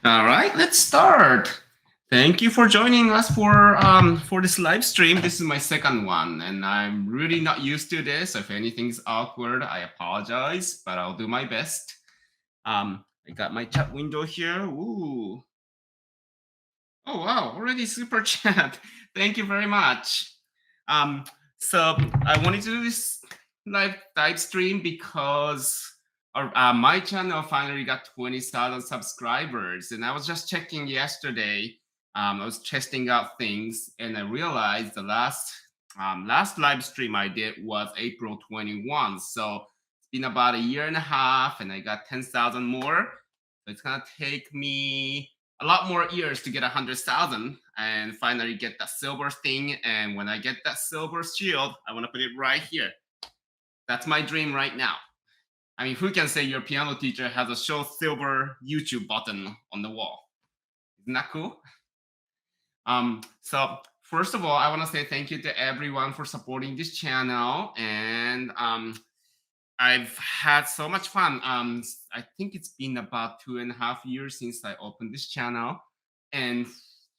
All right, let's start. Thank you for joining us for this live stream. This is my second one, and I'm really not used to this. If anything's awkward, I apologize, but I'll do my best. I got my chat window here. Ooh, oh wow, already super chat. Thank you very much. Um, so I wanted to do this live stream because my channel finally got 20,000 subscribers, and I was just checking yesterday. I was testing out things, and I realized the last live stream I did was April 21. So it's been about a year and a half, and I got 10,000 more. So it's gonna take me a lot more years to get 100,000 and finally get that silver thing. And when I get that silver shield, I want to put it right here. That's my dream right now. I mean, who can say your piano teacher has a show silver YouTube button on the wall? Isn't that cool? So first of all, I want to say thank you to everyone for supporting this channel, and I've had so much fun. I think it's been about 2.5 years since I opened this channel. And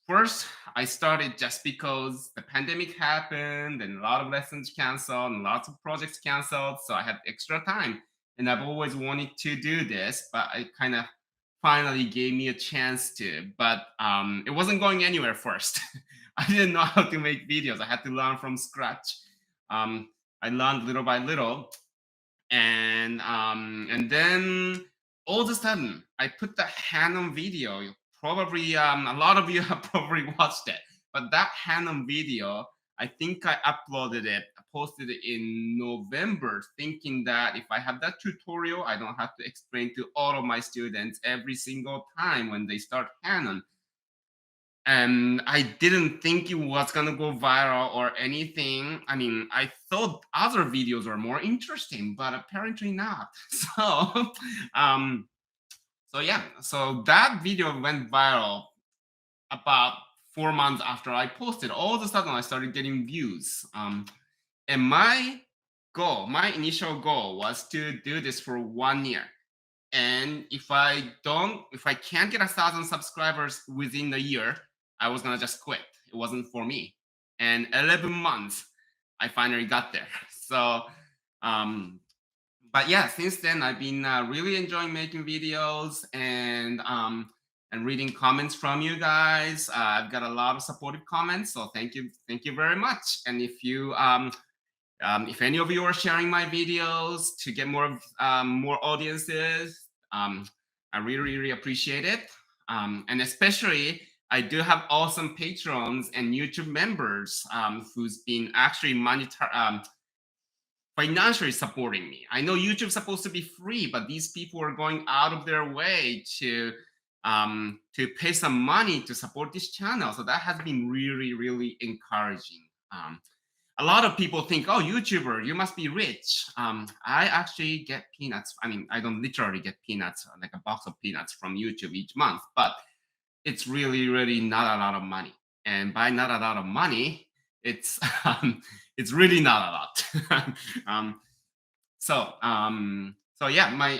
first, I started just because the pandemic happened and a lot of lessons canceled and lots of projects canceled. So I had extra time. And I've always wanted to do this, but I kind of finally gave me a chance to. But it wasn't going anywhere first. I didn't know how to make videos. I had to learn from scratch. I learned little by little, and then all of a sudden I put the Hanon video. Probably a lot of you have probably watched it, but that Hanon video, I think I uploaded it, posted it in November, thinking that if I have that tutorial, I don't have to explain to all of my students every single time when they start Hanon. And I didn't think it was gonna go viral or anything. I mean, I thought other videos were more interesting, but apparently not. So, um, so yeah, so that video went viral about 4 months after I posted. All of a sudden, I started getting views. And my initial goal was to do this for 1 year. And if I can't get 1,000 subscribers within a year, I was gonna just quit. It wasn't for me. And 11 months, I finally got there. So, um, but yeah, since then I've been really enjoying making videos and reading comments from you guys. I've got a lot of supportive comments, so thank you very much. And if any of you are sharing my videos to get more audiences, I really, really appreciate it. And especially, I do have awesome patrons and YouTube members who's been actually financially supporting me. I know YouTube's supposed to be free, but these people are going out of their way to pay some money to support this channel. So that has been really, really encouraging. A lot of people think, oh, YouTuber, you must be rich. I actually get peanuts. I mean, I don't literally get peanuts, like a box of peanuts from YouTube each month, but it's really, really not a lot of money. And by not a lot of money, it's it's really not a lot. um, so yeah, my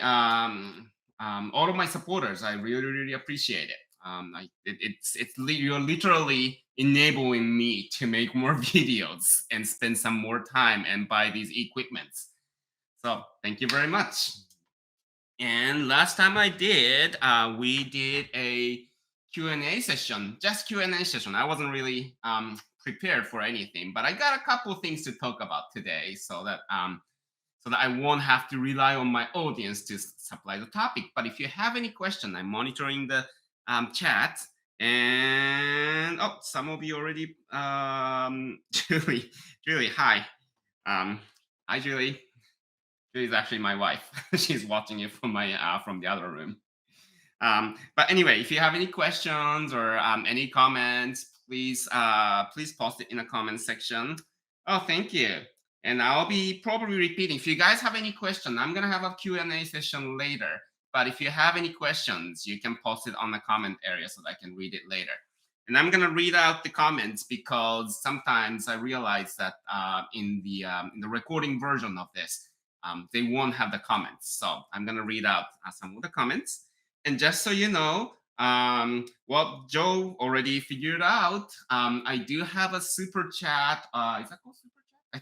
all of my supporters, I really, really appreciate it. You're literally enabling me to make more videos and spend some more time and buy these equipments. So thank you very much. And last time we did a Q&A session, just Q&A session. I wasn't really prepared for anything, but I got a couple of things to talk about today, so that I won't have to rely on my audience to supply the topic. But if you have any question, I'm monitoring the chat. And oh, some of you already, Julie, hi. Hi, Julie. Julie's actually my wife. She's watching it from the other room. But anyway, if you have any questions or any comments, please post it in the comment section. Oh, thank you. And I'll be probably repeating. If you guys have any question, I'm gonna have a Q&A session later. But if you have any questions, you can post it on the comment area so that I can read it later. And I'm gonna read out the comments because sometimes I realize that in the recording version of this, they won't have the comments. So I'm gonna read out some of the comments. And just so you know, Well, Joe already figured out. I do have a super chat. Is that called super chat? I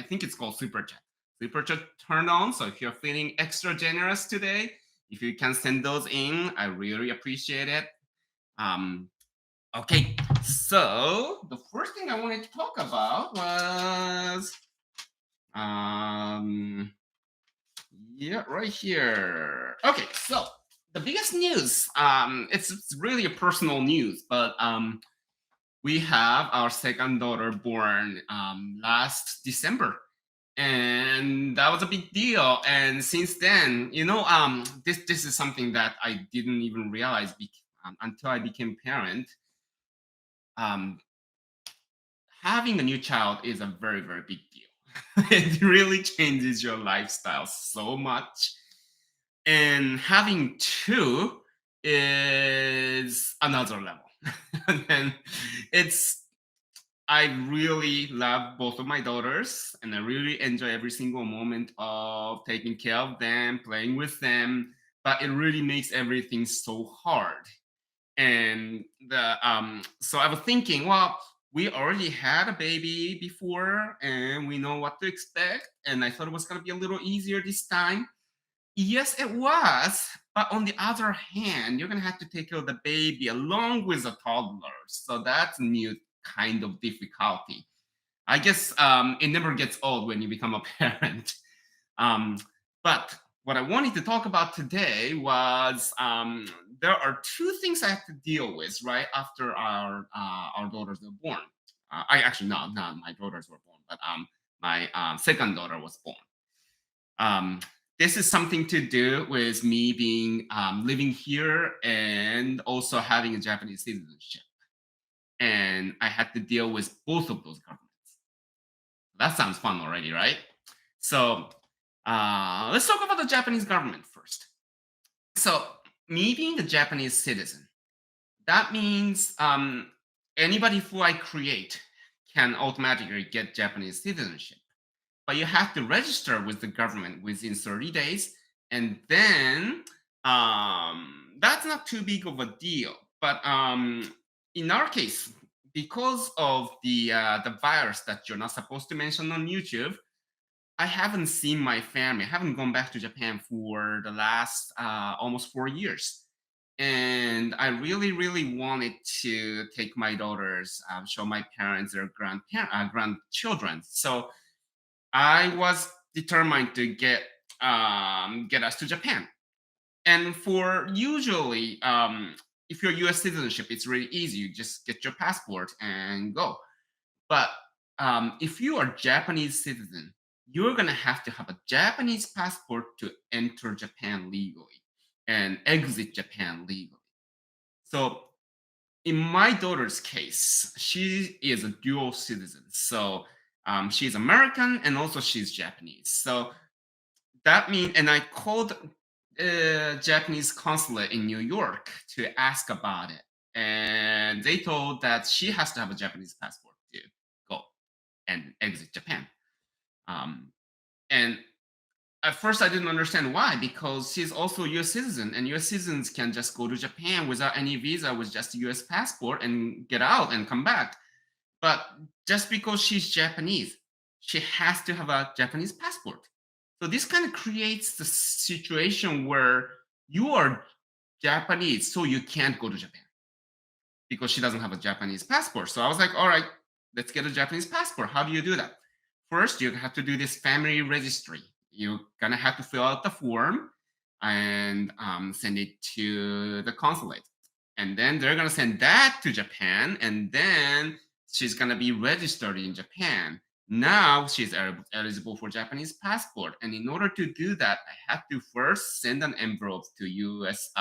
think it's called super chat. Super chat turned on. So if you're feeling extra generous today, if you can send those in, I really appreciate it. Um, okay, so the first thing I wanted to talk about was um yeah, right here. Okay, so the biggest news, it's really a personal news, but we have our second daughter born last December, and that was a big deal. And since then, this is something that I didn't even realize until I became parent. Um, Having a new child is a very very big deal. It really changes your lifestyle so much, and having two is another level. And it's I really love both of my daughters, and I really enjoy every single moment of taking care of them, playing with them, but it really makes everything so hard. And the so I was thinking, well, we already had a baby before and we know what to expect, and I thought it was going to be a little easier this time. Yes, it was. But on the other hand, you're gonna have to take care of the baby along with the toddler. So that's a new kind of difficulty. I guess it never gets old when you become a parent. Um, but what I wanted to talk about today was there are two things I have to deal with right after our daughters were born. I actually no, not my daughters were born, but my second daughter was born. Um, this is something to do with me being living here and also having a Japanese citizenship. And I had to deal with both of those governments. That sounds fun already, right? So let's talk about the Japanese government first. So, me being a Japanese citizen, that means anybody who I create can automatically get Japanese citizenship, but you have to register with the government within 30 days, and then that's not too big of a deal. But in our case, because of the virus that you're not supposed to mention on YouTube, I haven't seen my family. I haven't gone back to Japan for the last almost 4 years. And I really, really wanted to take my daughters, show my parents their grandchildren. So I was determined to get us to Japan. And for usually, if you're U.S. citizenship, it's really easy. You just get your passport and go. But if you are Japanese citizen, you're gonna have to have a Japanese passport to enter Japan legally and exit Japan legally. So in my daughter's case, she is a dual citizen. So she's American and also she's Japanese. So that means, and I called Japanese consulate in New York to ask about it, and they told that she has to have a Japanese passport to go and exit Japan. Um, and at first, I didn't understand why, because she's also a U.S. citizen, and U.S. citizens can just go to Japan without any visa with just a U.S. passport and get out and come back. But just because she's Japanese, she has to have a Japanese passport. So this kind of creates the situation where you are Japanese, so you can't go to Japan because she doesn't have a Japanese passport. So I was like, all right, let's get a Japanese passport. How do you do that? First, you have to do this family registry. You're gonna have to fill out the form and send it to the consulate. And then they're gonna send that to Japan, and then she's gonna be registered in Japan. Now she's eligible for Japanese passport. And in order to do that, I have to first send an envelope to US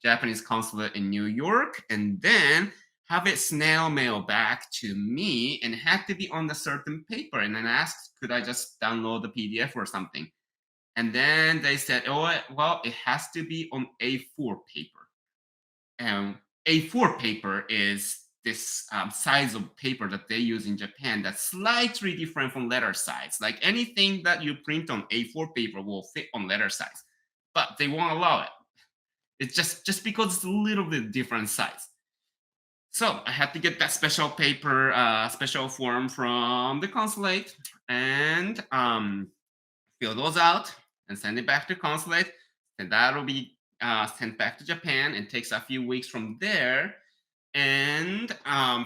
Japanese consulate in New York, and then have it snail mail back to me, and it had to be on a certain paper. And then I asked, could I just download the PDF or something? And then they said, oh, well, it has to be on A4 paper. And A4 paper is this size of paper that they use in Japan that's slightly different from letter size. Like anything that you print on A4 paper will fit on letter size, but they won't allow it. It's just because it's a little bit different size. So I had to get that special paper, special form from the consulate, and fill those out and send it back to consulate, and that'll be sent back to Japan and takes a few weeks from there. And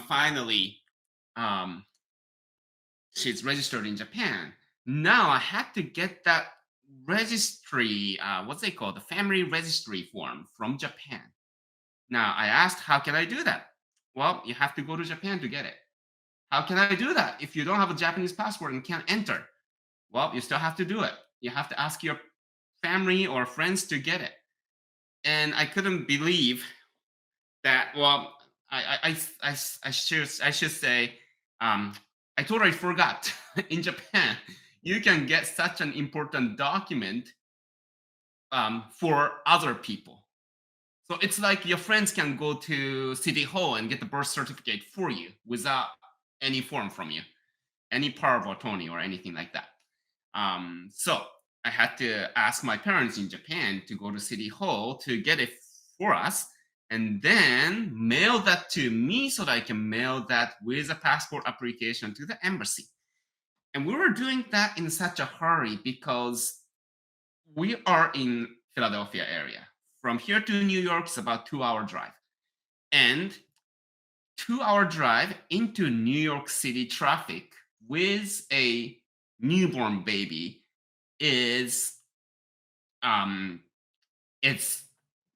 finally, um, she's registered in Japan. Now I had to get that registry, what's they called, the family registry form from Japan. Now I asked, how can I do that? Well, you have to go to Japan to get it. How can I do that if you don't have a Japanese passport and can't enter? Well, you still have to do it. You have to ask your family or friends to get it. And I couldn't believe that. Well, I should say, um, I totally forgot. In Japan, you can get such an important document for other people. So it's like your friends can go to City Hall and get the birth certificate for you without any form from you, any power of attorney or anything like that. So I had to ask my parents in Japan to go to City Hall to get it for us and then mail that to me so that I can mail that with a passport application to the embassy. And we were doing that in such a hurry because we are in Philadelphia area. From here to New York is about 2 hour drive. And 2 hour drive into New York City traffic with a newborn baby is um it's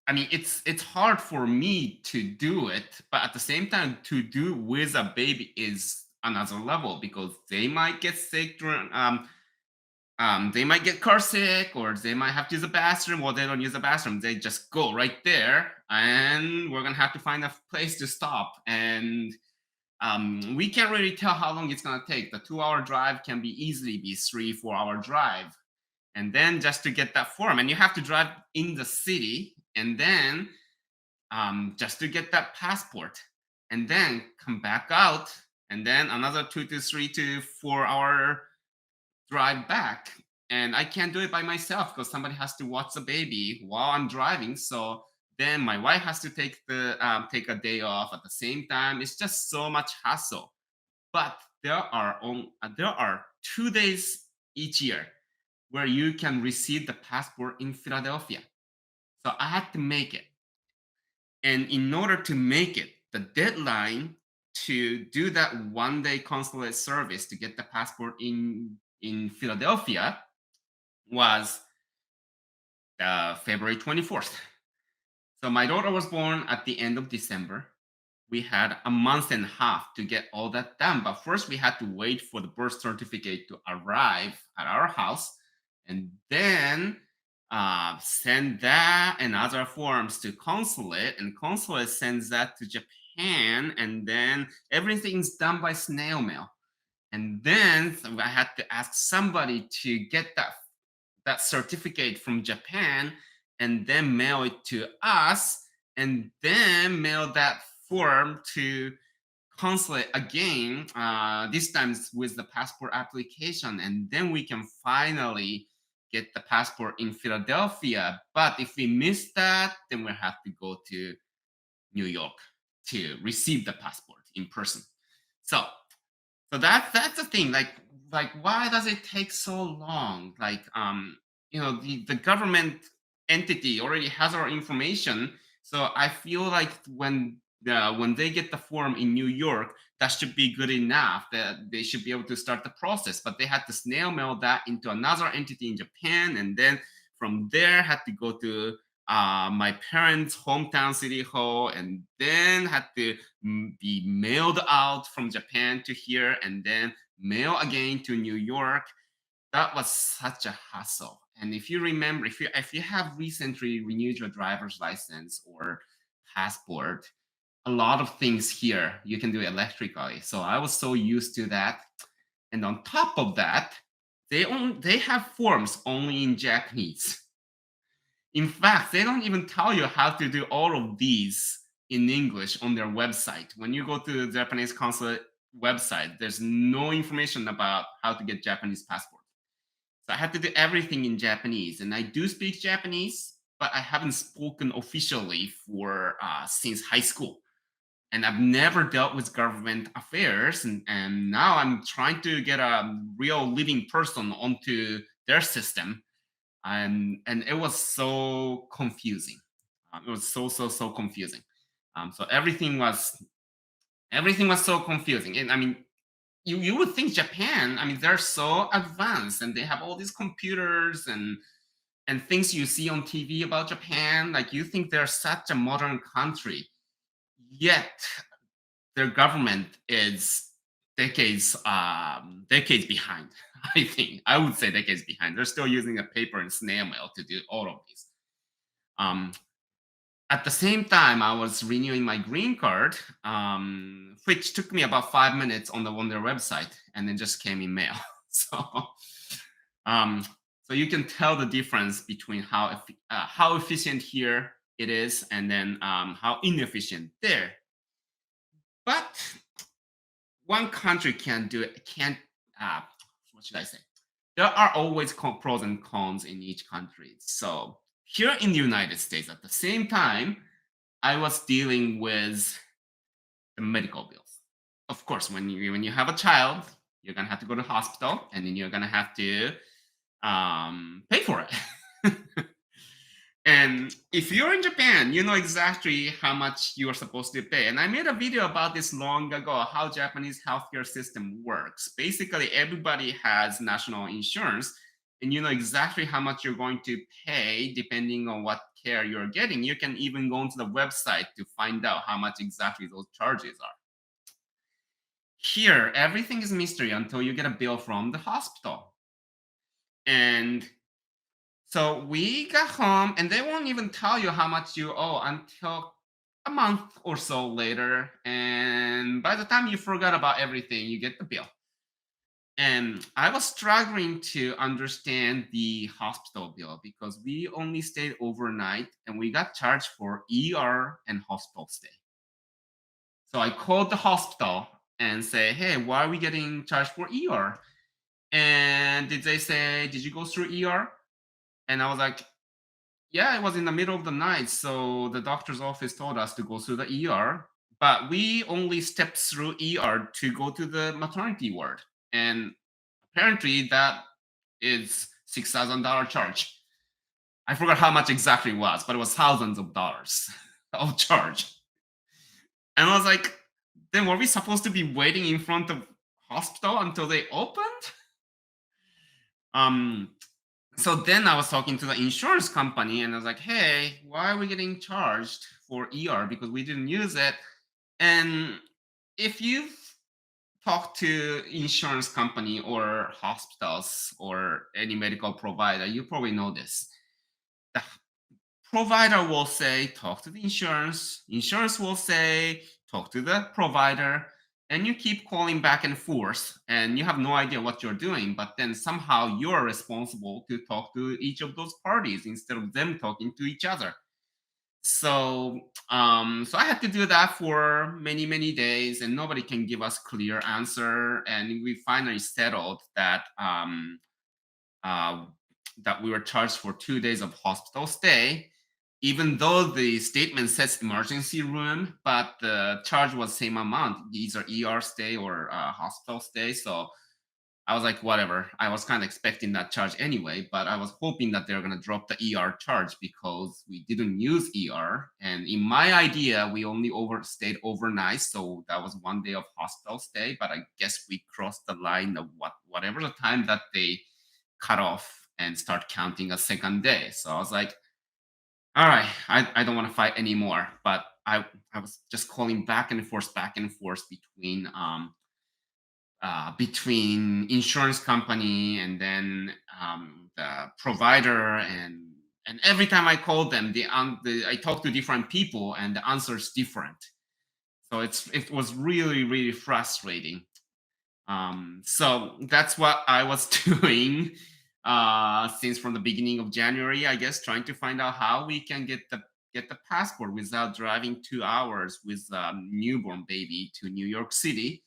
it's hard for me to do it, but at the same time to do with a baby is another level because they might get sick during they might get car sick or they might have to use the bathroom. Well, they don't use the bathroom, they just go right there, and we're gonna have to find a place to stop. And we can't really tell how long it's gonna take. The 2 hour drive can be easily be 3 4 hour drive, and then just to get that form, and you have to drive in the city, and then just to get that passport, and then come back out, and then another 2 to 3 to 4 hour drive back. And I can't do it by myself because somebody has to watch the baby while I'm driving. So then my wife has to take a day off at the same time. It's just so much hassle. But there are 2 days each year where you can receive the passport in Philadelphia. So I had to make it. And in order to make it, the deadline to do that 1 day consulate service to get the passport in Philadelphia was February 24th. So my daughter was born at the end of December. We had a month and a half to get all that done. But first, we had to wait for the birth certificate to arrive at our house and then send that and other forms to consulate. And consulate sends that to Japan. And then everything's done by snail mail. And then I had to ask somebody to get that certificate from Japan and then mail it to us and then mail that form to consulate again, this time with the passport application, and then we can finally get the passport in Philadelphia. But if we miss that, then we have to go to New York to receive the passport in person. So that's the thing. Like why does it take so long? Like the government entity already has our information. So I feel like when they get the form in New York, that should be good enough. That they should be able to start the process. But they had to snail mail that into another entity in Japan, and then from there had to go to my parents' hometown city hall, and then had to be mailed out from Japan to here, and then mail again to New York. That was such a hassle. And if you remember, if you have recently renewed your driver's license or passport, a lot of things here you can do electrically. So I was so used to that. And on top of that, they have forms only in Japanese. In fact, they don't even tell you how to do all of these in English on their website. When you go to the Japanese consulate website, there's no information about how to get Japanese passport. So I had to do everything in Japanese, and I do speak Japanese. but I haven't spoken officially for since high school. And I've never dealt with government affairs, and now I'm trying to get a real living person onto their system, and it was so confusing. It was so confusing. So everything was so confusing, and I mean, you would think Japan. I mean, they're so advanced, and they have all these computers and things you see on TV about Japan. Like you think they're such a modern country, yet their government is decades behind. I would say decades behind. They're still using a paper and snail mail to do all of these. Um, at the same time, I was renewing my green card, which took me about 5 minutes on their website, and then just came in mail. So, um, so you can tell the difference between how efficient here it is, and then how inefficient there. But one country can do it. Can't. Uh, what should I say? There are always pros and cons in each country. So here in the United States, at the same time, I was dealing with the medical bills. Of course, when you have a child, you're gonna have to go to hospital, and then you're gonna have to pay for it. And if you're in Japan, you know exactly how much you are supposed to pay. And I made a video about this long ago, how Japanese healthcare system works. Basically, everybody has national insurance, and you know exactly how much you're going to pay depending on what care you're getting. You can even go onto the website to find out how much exactly those charges are. Here, everything is mystery until you get a bill from the hospital. And so we got home, and they won't even tell you how much you owe until a month or so later. And by the time you forgot about everything, you get the bill. And I was struggling to understand the hospital bill because we only stayed overnight and we got charged for ER and hospital stay. So I called the hospital and say, "Hey, why are we getting charged for ER?" And did they say, "Did you go through ER?" And I was like, yeah, it was in the middle of the night, so the doctor's office told us to go through the ER, but we only stepped through ER to go to the maternity ward. And apparently that is $6,000 charge. I forgot how much exactly it was, but it was thousands of dollars of charge. And I was like, then were we supposed to be waiting in front of hospital until they opened? Um, so then I was talking to the insurance company and I was like, hey, why are we getting charged for ER because we didn't use it? And if you've talked to insurance company or hospitals or any medical provider, you probably know this. The provider will say, talk to the insurance will say, talk to the provider, and you keep calling back and forth, and you have no idea what you're doing, but then somehow you're responsible to talk to each of those parties instead of them talking to each other. So I had to do that for many days, and nobody can give us clear answer, and we finally settled uh, that we were charged for 2 days of hospital stay, even though the statement says emergency room, but the charge was same amount, either ER stay or hospital stay. So I was like, whatever. I was kind of expecting that charge anyway, but I was hoping that they're gonna drop the ER charge because we didn't use ER. And in my idea, we only overstayed overnight, so that was 1 day of hospital stay. But I guess we crossed the line of whatever the time that they cut off and start counting a second day. So I was like, all right, I don't want to fight anymore. But I was just calling back and forth between insurance company and then the provider, and every time I called them, I talked to different people and the answer is different. So it was really frustrating. So that's what I was doing since from the beginning of January, I guess, trying to find out how we can get the passport without driving 2 hours with a newborn baby to New York City.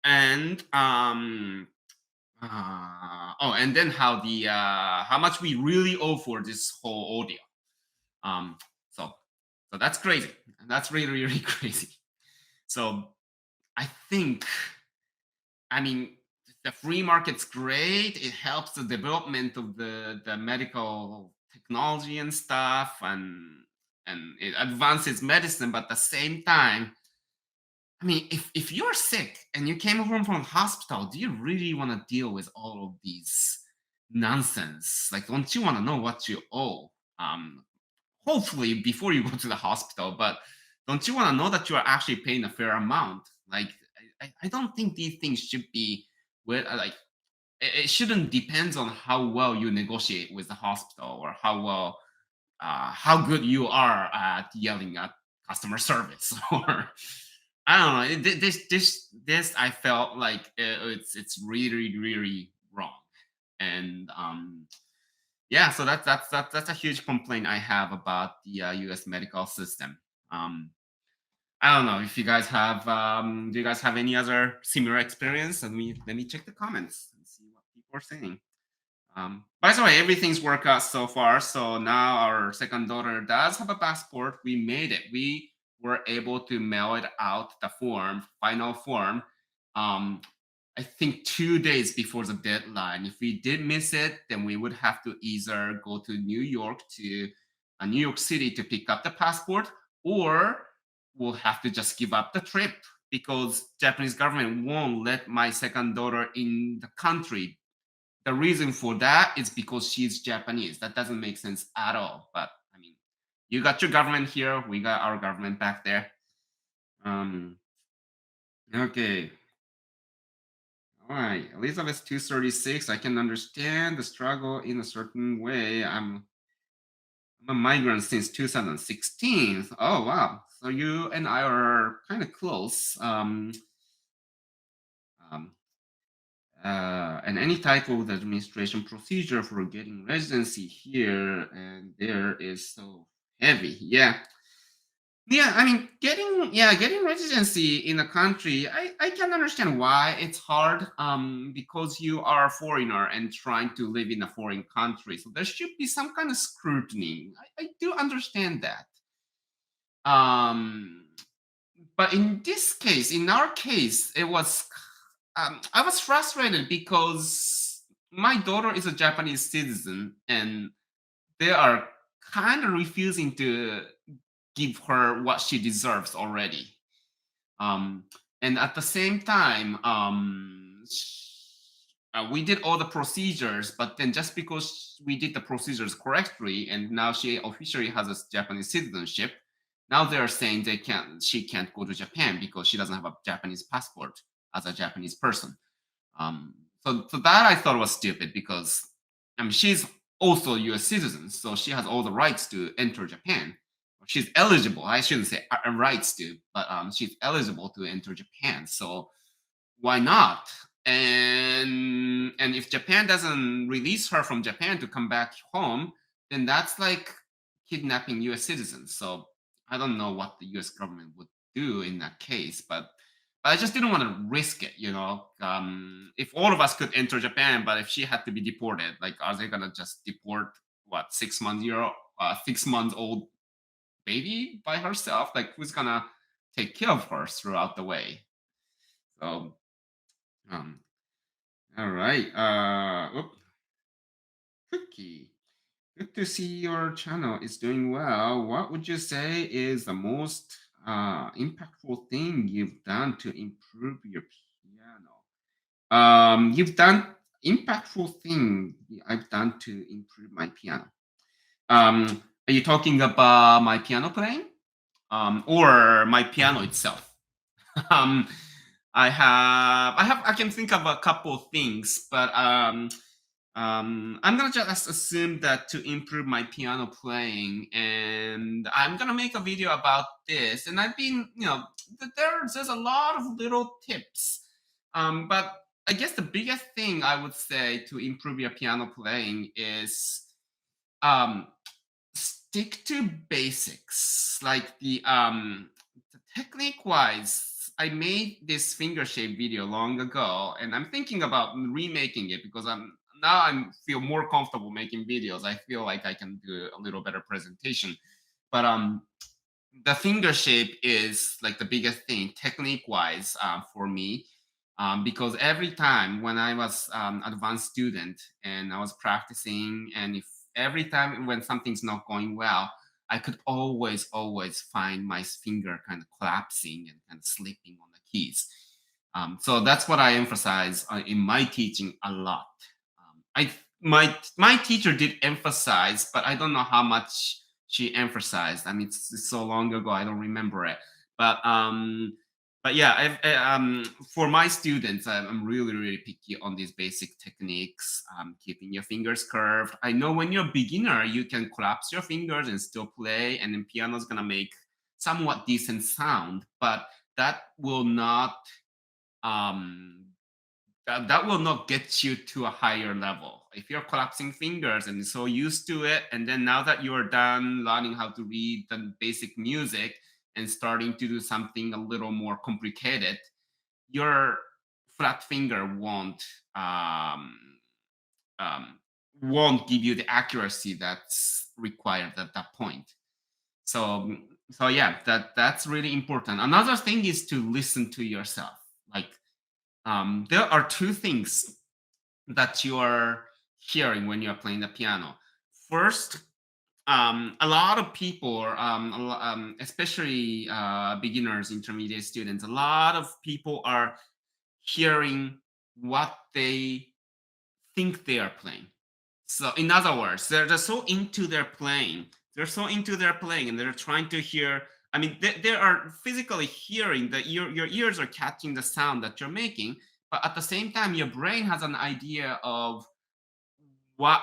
And oh, and then how much we really owe for this whole ordeal. Um, so so that's crazy. That's really really crazy. So I think, I mean, the free market's great. It helps the development of the medical technology and stuff, and it advances medicine. But at the same time, I mean, if you're sick and you came home from hospital, do you really want to deal with all of these nonsense? Like, don't you want to know what you owe? Um, Hopefully before you go to the hospital, but don't you want to know that you are actually paying a fair amount? Like, I don't think these things should be with like it shouldn't depend on how well you negotiate with the hospital or how good you are at yelling at customer service or I don't know. This I felt like it's really really wrong, and yeah, so that's a huge complaint I have about the U.S. medical system. Um, I don't know if you guys have. Do you guys have any other similar experience? Let me check the comments and see what people are saying. By the way, everything's worked out so far. So now our second daughter does have a passport. We made it. We were able to mail it out, the form, final form. Um, I think 2 days before the deadline. If we did miss it, then we would have to either go to New York City to pick up the passport, or we'll have to just give up the trip because Japanese government won't let my second daughter in the country. The reason for that is because she's Japanese. That doesn't make sense at all. But I mean, you got your government here, we got our government back there. Um, okay. All right. Elizabeth 236. I can understand the struggle in a certain way. I'm a migrant since 2016. Oh wow. So you and I are kind of close. Um, and any type of administration procedure for getting residency here and there is so heavy. Yeah. Yeah, I mean, getting residency in a country, I can understand why it's hard. Because you are a foreigner and trying to live in a foreign country, so there should be some kind of scrutiny. I do understand that. Um, but in this case, in our case, I was frustrated because my daughter is a Japanese citizen, and they are kind of refusing to give her what she deserves already. Um, and at the same time, we did all the procedures, but then just because we did the procedures correctly, and now she officially has a Japanese citizenship, now they're saying she can't go to Japan because she doesn't have a Japanese passport as a Japanese person. Um, so that I thought was stupid because I mean she's also a U.S. citizen, so she has all the rights to enter Japan. She's eligible. I shouldn't say rights to, but she's eligible to enter Japan. So why not? And if Japan doesn't release her from Japan to come back home, then that's like kidnapping U.S. citizens. So I don't know what the U.S. government would do in that case, but I just didn't want to risk it. If all of us could enter Japan, but if she had to be deported, like, are they gonna just deport what 6 month old baby by herself? Like, who's gonna take care of her throughout the way? So, um, all right. Cookie. Good to see your channel is doing well. What would you say is the most impactful thing you've done to improve your piano? You've done impactful thing I've done to improve my piano. Are you talking about my piano playing, or my piano itself? um, I can think of a couple of things, but I'm gonna just assume that to improve my piano playing, and I'm gonna make a video about this. And I've been, there's a lot of little tips, but I guess the biggest thing I would say to improve your piano playing is um, stick to basics, like the technique wise. I made this finger shape video long ago, and I'm thinking about remaking it because I'm now I feel more comfortable making videos. I feel like I can do a little better presentation. But the finger shape is like the biggest thing technique wise for me, because every time when I was advanced student and I was practicing, and if every time when something's not going well, I could always find my finger kind of collapsing and kind of slipping on the keys. So that's what I emphasize in my teaching a lot. I my teacher did emphasize, but I don't know how much she emphasized. I mean, it's so long ago, I don't remember it. But yeah, for my students, I'm really picky on these basic techniques. Keeping your fingers curved. I know when you're a beginner, you can collapse your fingers and still play, and then piano's gonna make somewhat decent sound, but that will not um, that will not get you to a higher level. If you're collapsing fingers and so used to it, and then now that you're done learning how to read the basic music and starting to do something a little more complicated, your flat finger um, um, won't give you the accuracy that's required at that point. So yeah, that's really important. Another thing is to listen to yourself. Like there are two things that you are hearing when you're playing the piano. First, a lot of people, especially beginners, intermediate students, a lot of people are hearing what they think they are playing. So, in other words, they're so into their playing. They're so into their playing, and they're trying to hear. I mean, they are physically hearing that your ears are catching the sound that you're making, but at the same time, your brain has an idea of what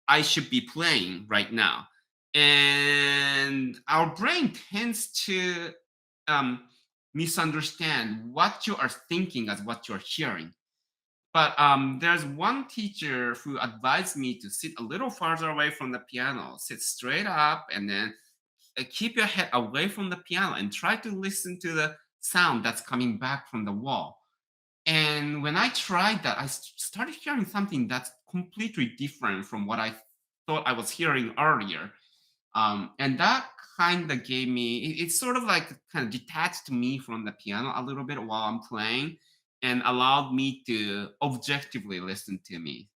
I should be playing right now. And our brain tends to um, misunderstand what you are thinking as what you're hearing. But there's one teacher who advised me to sit a little farther away from the piano, sit straight up, and then keep your head away from the piano and try to listen to the sound that's coming back from the wall. And when I tried that, I started hearing something that's completely different from what I thought I was hearing earlier. And that kind of gave me, it's sort of like kind of detached me from the piano a little bit while I'm playing and allowed me to objectively listen to me.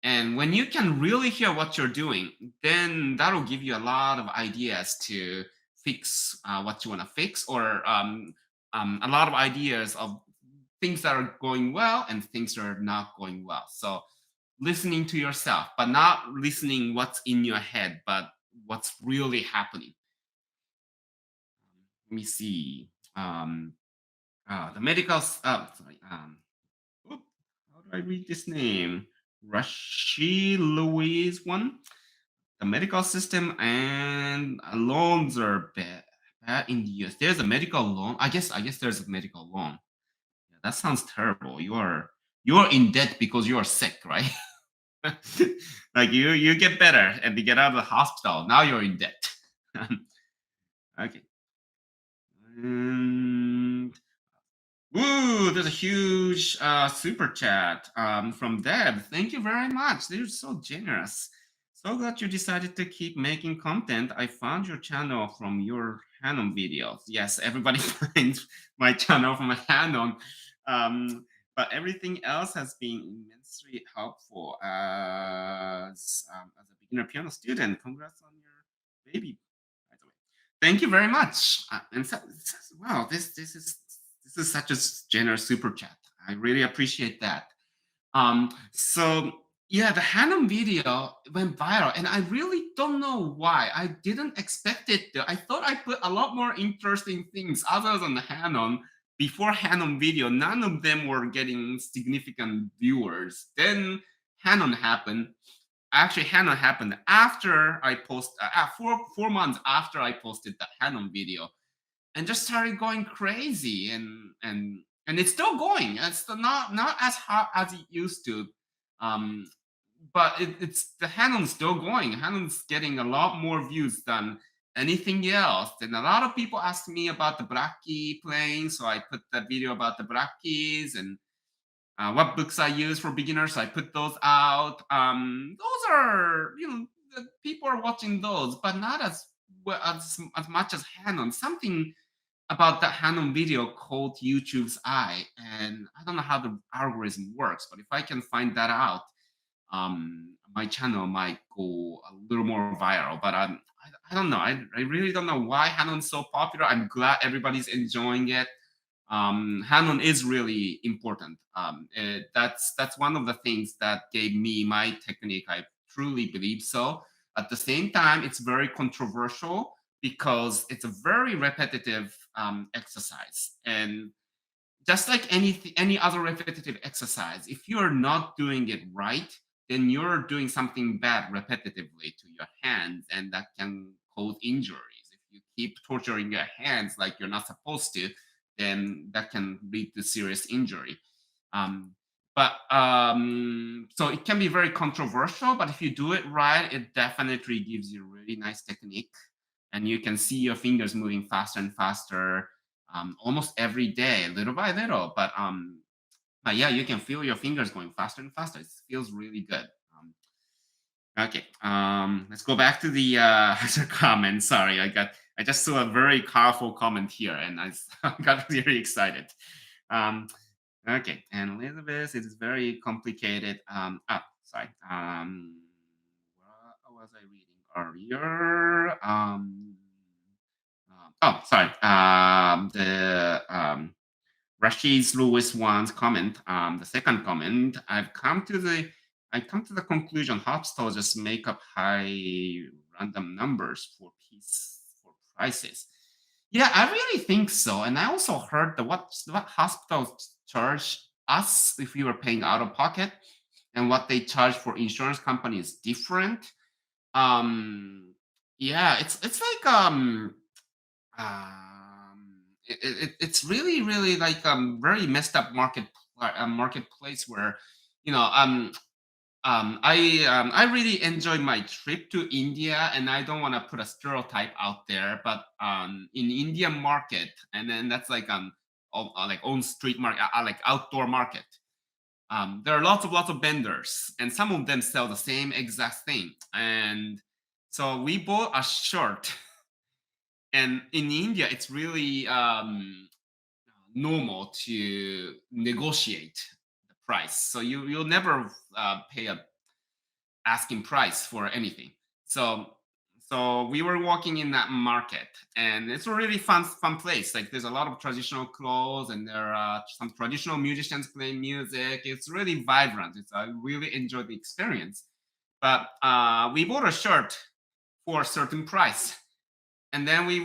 And when you can really hear what you're doing, then that'll give you a lot of ideas to fix what you want to fix, or a lot of ideas of things that are going well and things that are not going well. So listening to yourself, but not listening what's in your head, but what's really happening. Let me see. The medical. Sorry. Oop, how do I read this name? Rashi Louise one. The medical system and loans are bad in the US. There's a medical loan. I guess there's a medical loan. Yeah, that sounds terrible. You are in debt because you are sick, right? Like you get better and you get out of the hospital. Now you're in debt. Okay. And woo, there's a huge super chat from Deb. Thank you very much. They're so generous. So glad you decided to keep making content. I found your channel from your Hanon videos. Yes, everybody finds my channel from Hanon. But everything else has been immensely helpful as a beginner piano student. Congrats on your baby, by the way. Thank you very much. And wow, this is such a generous super chat. I really appreciate that. So yeah, the Hanon video went viral, and I really don't know why. I didn't expect it to. I thought I put a lot more interesting things other than the Hanon before Hanon video. None of them were getting significant viewers. Then Hanon happened. Actually, Hanon happened after I post 4 months after I posted the Hanon video, and just started going crazy, and it's still going. It's still not as hot as it used to, um, but it's the Hanon's still going. Hanon's getting a lot more views than anything else. And a lot of people asked me about the black key playing, so I put that video about the black keys, and what books I use for beginners. I put those out. Those are, the people are watching those, but not as much as Hanon. Something about that Hanon video called YouTube's Eye, and I don't know how the algorithm works, but if I can find that out, my channel might go a little more viral. But I don't know. I really don't know why Hanon's so popular. I'm glad everybody's enjoying it. Hanon is really important. That's one of the things that gave me my technique. I truly believe so. At the same time, it's very controversial because it's a very repetitive exercise, and just like any other repetitive exercise, if you're not doing it right, then you're doing something bad repetitively to your hands, and that can cause injuries. If you keep torturing your hands like you're not supposed to, then that can lead to serious injury. um, but so it can be very controversial, but if you do it right, it definitely gives you really nice technique, and you can see your fingers moving faster and faster, almost every day, little by little. But yeah, you can feel your fingers going faster and faster. It feels really good. Okay, let's go back to the the comment. Sorry, I just saw a very powerful comment here, and got really excited. Um, okay, and Elizabeth, it is very complicated. Sorry. What was I reading earlier? Oh, sorry. The Rashid Lewis one's comment. The second comment. I come to the conclusion Hopstall just make up high random numbers for prices. Yeah, I really think so. And I also heard that what hospitals charge us if we were paying out of pocket, and what they charge for insurance company is different. Um, yeah, it's like it's really really like very messed up marketplace where you know I really enjoyed my trip to India, and I don't want to put a stereotype out there, but in Indian market, and then that's like like on street market, like outdoor market. There are lots of vendors, and some of them sell the same exact thing. And so we bought a shirt, and in India, it's really normal to negotiate the price. So you'll never pay a asking price for anything. So we were walking in that market, and it's a really fun place. Like there's a lot of traditional clothes, and there are some traditional musicians playing music. It's really vibrant. I really enjoyed the experience. But we bought a shirt for a certain price, and then we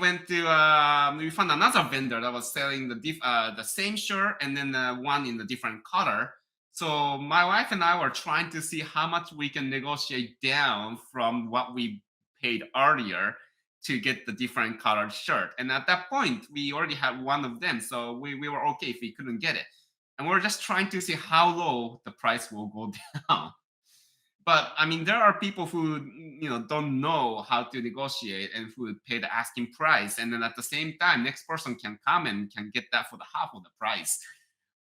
found another vendor that was selling the same shirt, and then one in a different color. So my wife and I were trying to see how much we can negotiate down from what we paid earlier to get the different colored shirt. And at that point, we already had one of them, so we were okay if we couldn't get it. And we're just trying to see how low the price will go down. But I mean, there are people who don't know how to negotiate and who would pay the asking price, and then at the same time, next person can come and can get that for the half of the price.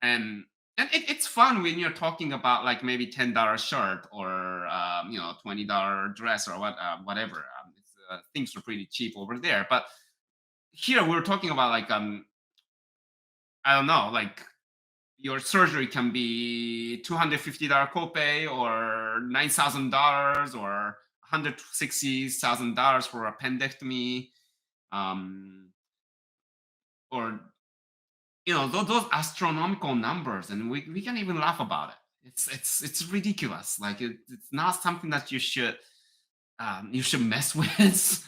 And it's fun when you're talking about like maybe $10 shirt or $20 dress or whatever. Things are pretty cheap over there, but here we're talking about like I don't know, like your surgery can be $250 copay or $9,000 or $160,000 for appendectomy, um, or those astronomical numbers, and we can even laugh about it. It's ridiculous. Like it's not something that you should mess with.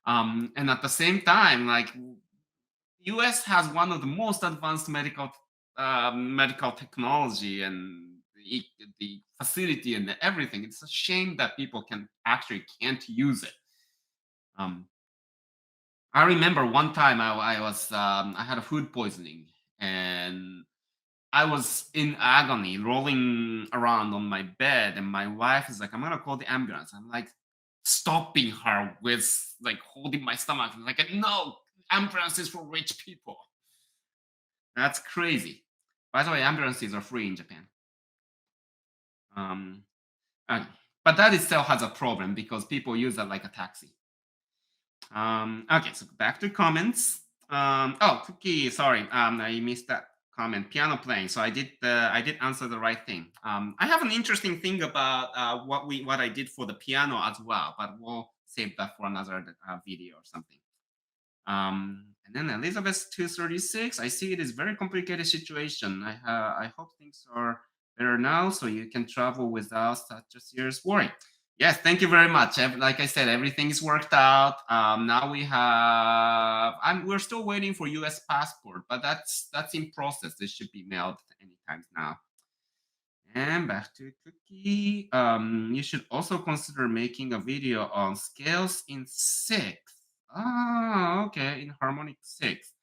And at the same time, like US has one of the most advanced medical technology, and the facility and everything. It's a shame that people can't use it. Um, I remember one time I had a food poisoning, and I was in agony, rolling around on my bed, and my wife is like, "I'm gonna call the ambulance." I'm like stopping her with like holding my stomach, and like, "No, ambulance is for rich people." That's crazy. By the way, ambulances are free in Japan. Um, uh, but that itself has a problem because people use that like a taxi. Okay, so back to comments. Oh, Cookie, sorry, I missed that comment. Piano playing. So I did answer the right thing. I have an interesting thing about what I did for the piano as well, but we'll save that for another video or something. And then Elizabeth 236. I see it is very complicated situation. I hope things are better now, so you can travel without such a serious worry. Yes, thank you very much. Like I said, everything is worked out. Now we have. We're still waiting for U.S. passport, but that's in process. This should be mailed anytime now. And back to Cookie. You should also consider making a video on scales in sixth. Ah, okay, in harmonic sixth.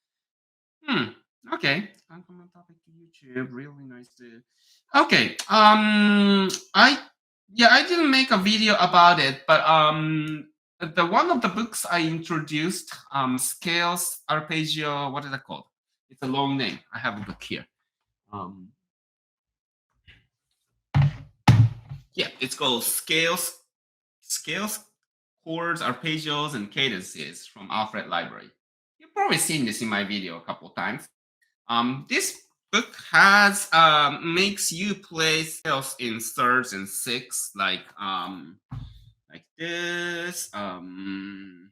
Hmm. Okay. Uncommon topic to YouTube. Really nice to. Okay. I yeah, I didn't make a video about it, but the one of the books I introduced, scales arpeggio. What is it called? It's a long name. I have a book here. Um, yeah, it's called Scales, Chords, Arpeggios, and Cadences from Alfred Library. You've probably seen this in my video a couple times. This book has makes you play scales in thirds and sixths, like this. And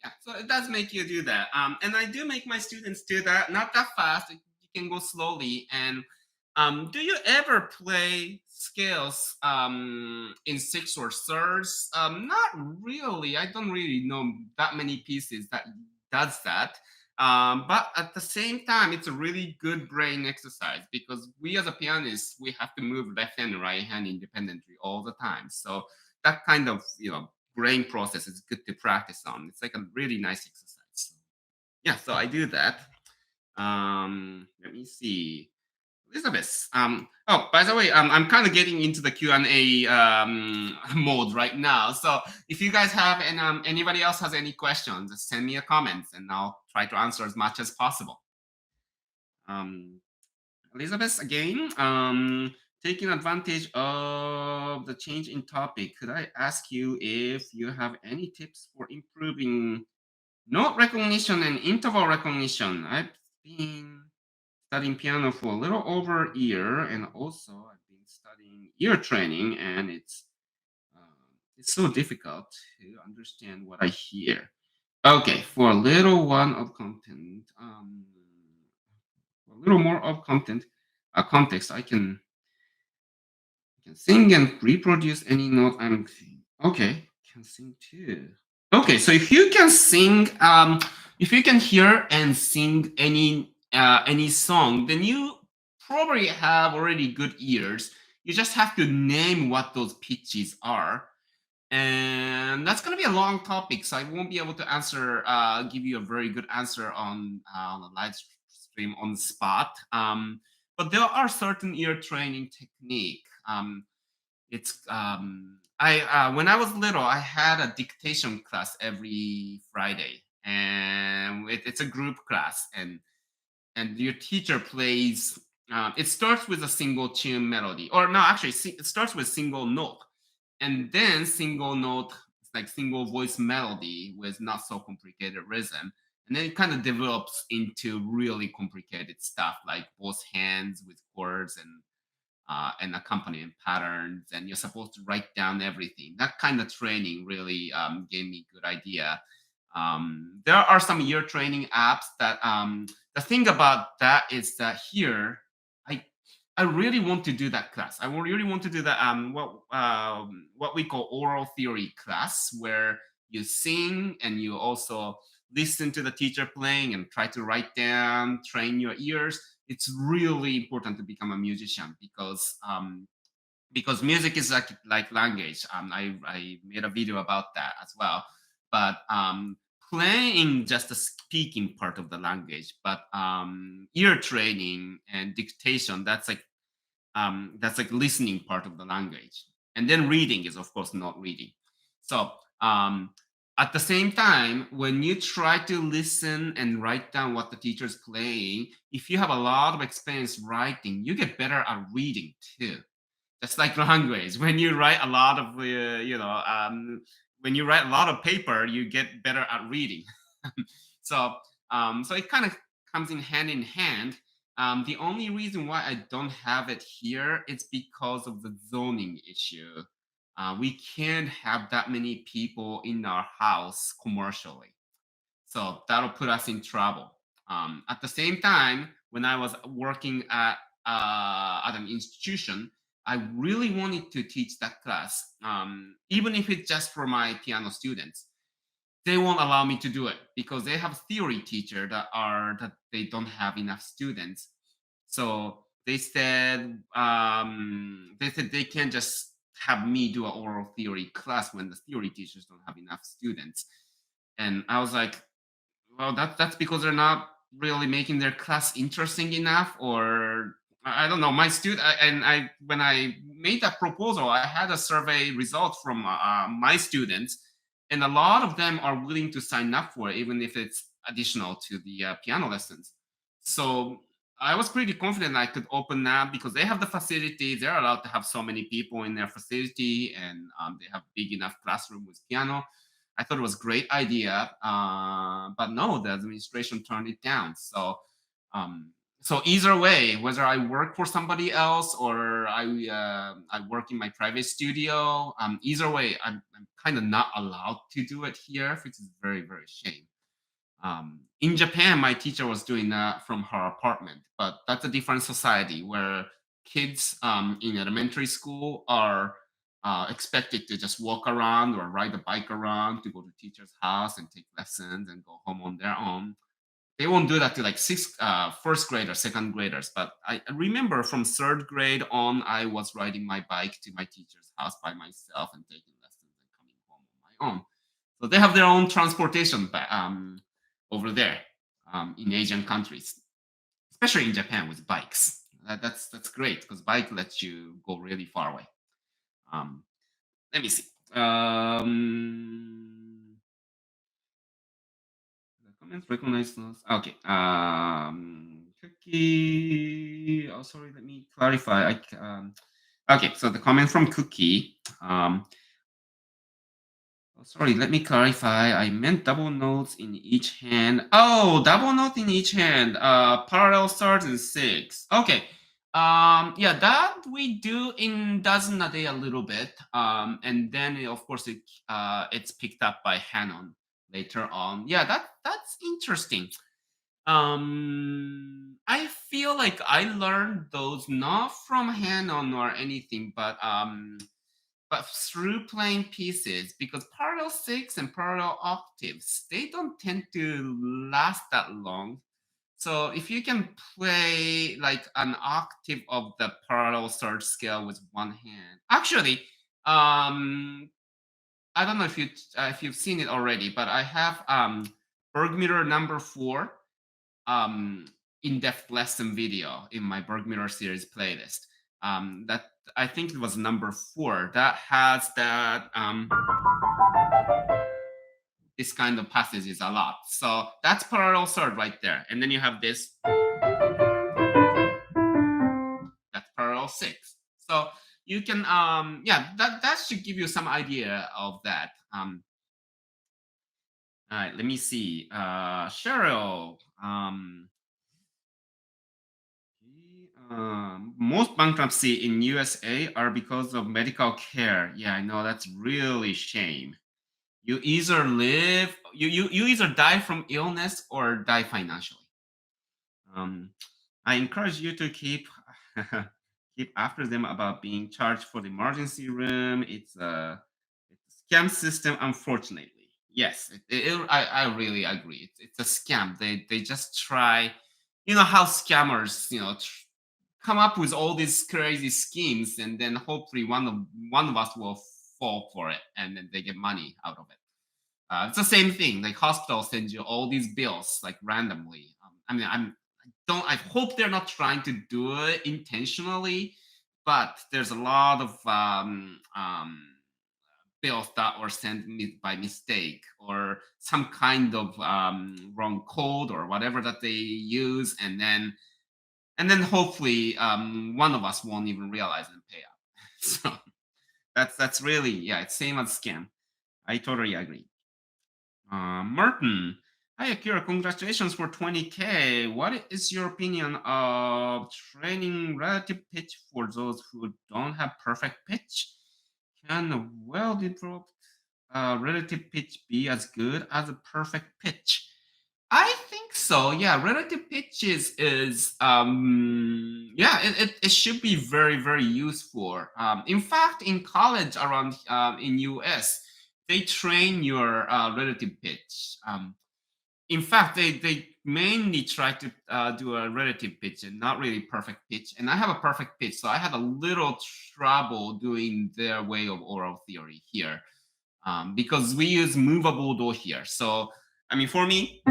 yeah, so it does make you do that. And I do make my students do that, not that fast. You can go slowly. And do you ever play scales in sixths or thirds? Not really. I don't really know that many pieces that does that. But at the same time, it's a really good brain exercise because we as a pianist, we have to move left hand and right hand independently all the time. So that kind of brain process is good to practice on. It's like a really nice exercise. Yeah, so I do that. Let me see. Elizabeth. Oh, by the way, I'm kind of getting into the Q&A mode right now. So if you guys have and anybody else has any questions, just send me a comment and I'll try to answer as much as possible. Um, Elizabeth, again, taking advantage of the change in topic, could I ask you if you have any tips for improving note recognition and interval recognition? I've been studying piano for a little over a year, and also I've been studying ear training, and it's so difficult to understand what I hear. Okay, for a little one of content, for a little more of context, I can sing and reproduce any note I'm okay. Can sing too. Okay, so if you can sing, if you can hear and sing any song, then you probably have already good ears. You just have to name what those pitches are, and that's going to be a long topic, so I won't be able to give you a very good answer on a live stream on the spot. But there are certain ear training technique. It's I When I was little, I had a dictation class every Friday, and it's a group class, and your teacher plays. It starts with a single tune melody, or no, actually, it starts with single note, and then single note, like single voice melody with not so complicated rhythm, and then it kind of develops into really complicated stuff like both hands with chords and accompanying patterns, and you're supposed to write down everything. That kind of training really gave me good idea. There are some ear training apps that the thing about that is that here I I really want to do that class. I really want to do that what we call oral theory class, where you sing and you also listen to the teacher playing and try to write down, train your ears. It's really important to become a musician because music is like language. I made a video about that as well. But playing just the speaking part of the language, but ear training and dictation, that's like listening part of the language. And then reading is, of course, not reading. So um, at the same time, when you try to listen and write down what the teacher is playing, if you have a lot of experience writing, you get better at reading too. Just like language, when you write a lot of, when you write a lot of paper, you get better at reading. so, so it kind of comes in hand in hand. The only reason why I don't have it here is because of the zoning issue. We can't have that many people in our house commercially. So that'll put us in trouble. At the same time, when I was working at an institution, I really wanted to teach that class, even if it's just for my piano students. They won't allow me to do it because they have theory teacher that they don't have enough students. So they said they can't just have me do an oral theory class when the theory teachers don't have enough students. And I was like, well, that's because they're not really making their class interesting enough, or I don't know. My student and I, when I made that proposal, I had a survey result from my students, and a lot of them are willing to sign up for it, even if it's additional to the piano lessons. So I was pretty confident I could open that because they have the facility. They're allowed to have so many people in their facility, and they have big enough classroom with piano. I thought it was a great idea, but no, the administration turned it down. So either way, whether I work for somebody else or I work in my private studio, either way, I'm kind of not allowed to do it here, which is very very shame. In Japan, my teacher was doing that from her apartment, but that's a different society where kids in elementary school are expected to just walk around or ride a bike around to go to teacher's house and take lessons and go home on their own. They won't do that to like first graders, second graders. But I remember from third grade on, I was riding my bike to my teacher's house by myself and taking lessons and coming home on my own. So they have their own transportation over there in Asian countries, especially in Japan with bikes. That's great because bike lets you go really far away. Um, Let me see. The comments recognize those. Okay. Cookie. Oh, sorry. Let me clarify. Okay. So the comment from Cookie. Oh, sorry, let me clarify. I meant double notes in each hand. Oh, double note in each hand. Parallel thirds and six. Okay. Yeah, that we do in dozen a day a little bit. And then of course it's picked up by Hanon later on. Yeah, that's interesting. I feel like I learned those not from Hanon or anything, but through playing pieces, because parallel six and parallel octaves, they don't tend to last that long. So if you can play like an octave of the parallel third scale with one hand, actually, I don't know if you've seen it already, but I have Bergmutter number 4 um, in-depth lesson video in my Bergmutter series playlist. That I think it was number 4 that has that this kind of passages a lot. So that's parallel third right there, and then you have this that's parallel six. So you can yeah, that should give you some idea of that. All right, let me see. Cheryl. Most bankruptcy in USA are because of medical care. Yeah, I know that's really shame. You either you either die from illness or die financially. Um, I encourage you to keep keep after them about being charged for the emergency room. It's a scam system, unfortunately. Yes, I really agree. It's a scam. They just try. You know how scammers come up with all these crazy schemes, and then hopefully one of us will fall for it, and then they get money out of it. It's the same thing. Like hospitals send you all these bills like randomly. I mean, I hope they're not trying to do it intentionally, but there's a lot of bills that were sent by mistake, or some kind of wrong code or whatever that they use, and then hopefully one of us won't even realize and pay up. So that's really, yeah, it's same as scam. I totally agree. Martin, hi Akira, congratulations for 20K. What is your opinion of training relative pitch for those who don't have perfect pitch? Can a well-developed relative pitch be as good as a perfect pitch? I think so. Yeah, relative pitch is yeah, it should be very very useful. In fact, in college around in US, they train your relative pitch. In fact, they mainly try to do a relative pitch and not really perfect pitch. And I have a perfect pitch, so I had a little trouble doing their way of oral theory here, because we use movable do here. So I mean, for me,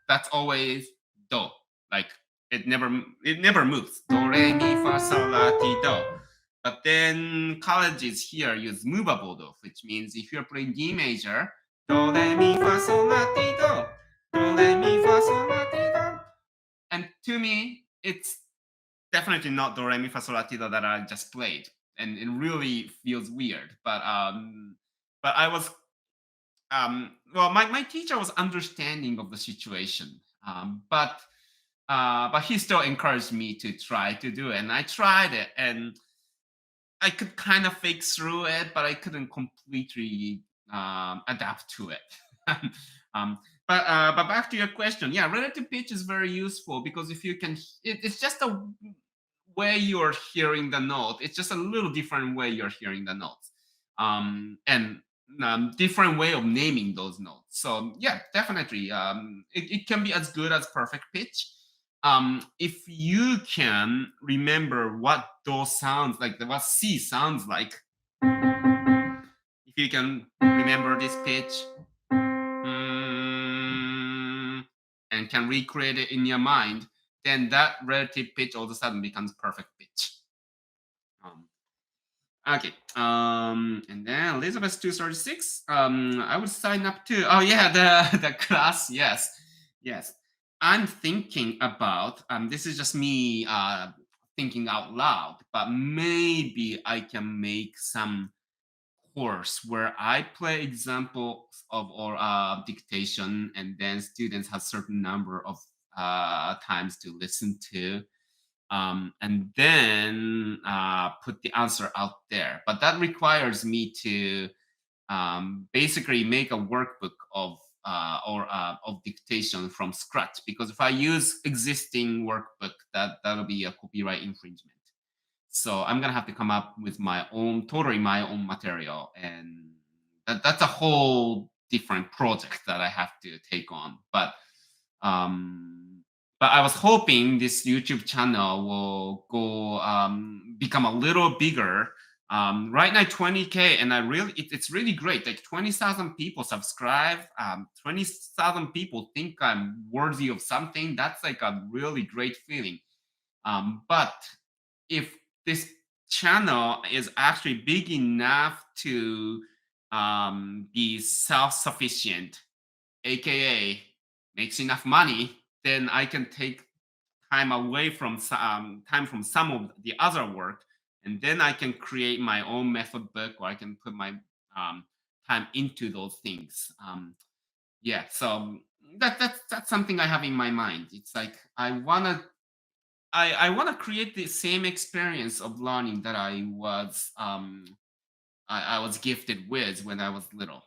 that's always do. Like it never moves. Do re mi fa sol la ti do. But then colleges here use movable do, which means if you're playing D major, do re mi fa sol la ti do, do re mi fa sol la ti do. And to me, it's definitely not do re mi fa sol la ti do that I just played, and it really feels weird. But I was well, my teacher was understanding of the situation, but he still encouraged me to try to do it, and I tried it, and I could kind of fake through it, but I couldn't completely adapt to it. um, but back to your question, yeah, relative pitch is very useful because if you can, it's just a way you're hearing the note. It's just a little different way you're hearing the notes, and different way of naming those notes. So yeah, definitely, it can be as good as perfect pitch. If you can remember what those sounds like, what C sounds like, if you can remember this pitch, mm, and can recreate it in your mind, then that relative pitch all of a sudden becomes perfect pitch. Um, okay. And then Elizabeth 236. I would sign up too. Oh yeah, the the class. Yes, yes. I'm thinking about. This is just me thinking out loud, but maybe I can make some course where I play examples of or dictation, and then students have certain number of times to listen to, and then put the answer out there. But that requires me to basically make a workbook of dictation from scratch. Because if I use existing workbook, that'll be a copyright infringement. So I'm gonna have to come up with my own, totally my own material, and that's a whole different project that I have to take on. Um, but I was hoping this YouTube channel will go become a little bigger. Right now 20K, and it's really great. Like 20,000 people subscribe. 20,000 people think I'm worthy of something. That's like a really great feeling. But if this channel is actually big enough to be self-sufficient, aka makes enough money, then I can take time away from time from some of the other work, and then I can create my own method book, or I can put my um, time into those things. Yeah, so that's something I have in my mind. It's like I want to create the same experience of learning that I was gifted with when I was little.